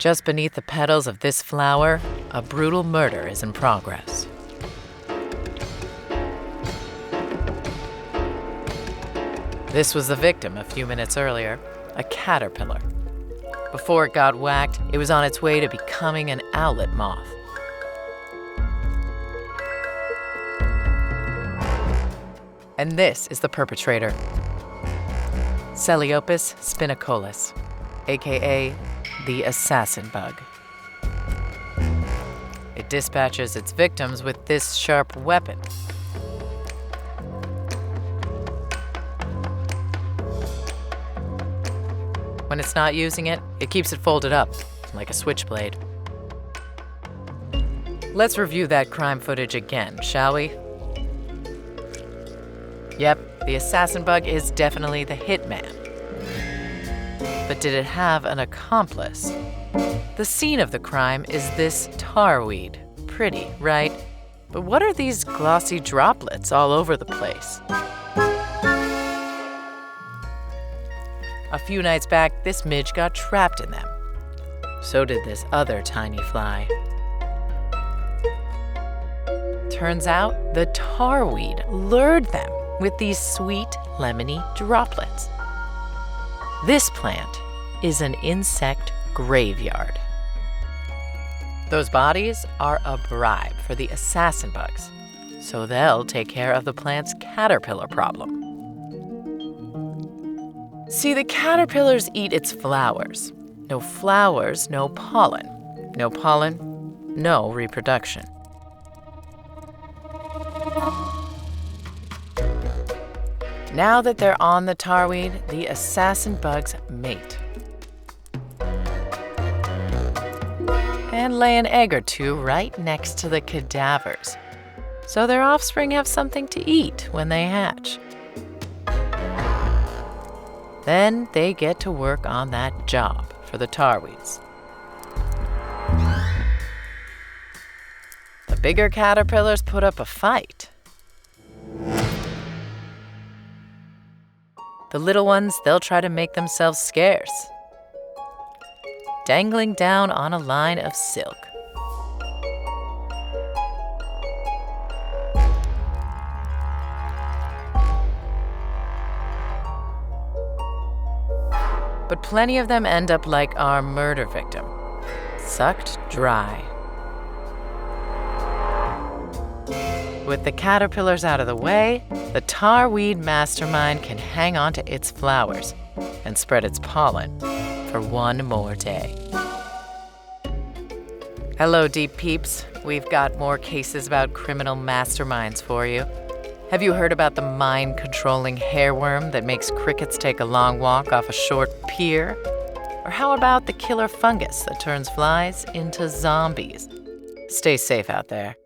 Just beneath the petals of this flower, a brutal murder is in progress. This was the victim a few minutes earlier, a caterpillar. Before it got whacked, it was on its way to becoming an owlet moth. And this is the perpetrator, Celeopis spinacolis, aka the assassin bug. It dispatches its victims with this sharp weapon. When it's not using it, it keeps it folded up, like a switchblade. Let's review that crime footage again, shall we? Yep, the assassin bug is definitely the hitman. But did it have an accomplice? The scene of the crime is this tarweed. Pretty, right? But what are these glossy droplets all over the place? A few nights back, this midge got trapped in them. So did this other tiny fly. Turns out the tarweed lured them with these sweet, lemony droplets. This plant is an insect graveyard. Those bodies are a bribe for the assassin bugs, so they'll take care of the plant's caterpillar problem. See, the caterpillars eat its flowers. No flowers, no pollen. No pollen, no reproduction. Now that they're on the tarweed, the assassin bugs mate. And lay an egg or two right next to the cadavers, so their offspring have something to eat when they hatch. Then they get to work on that job for the tarweeds. The bigger caterpillars put up a fight. The little ones, they'll try to make themselves scarce, dangling down on a line of silk. But plenty of them end up like our murder victim, sucked dry. With the caterpillars out of the way, the tarweed mastermind can hang on to its flowers and spread its pollen for one more day. Hello, deep peeps. We've got more cases about criminal masterminds for you. Have you heard about the mind-controlling hairworm that makes crickets take a long walk off a short pier? Or how about the killer fungus that turns flies into zombies? Stay safe out there.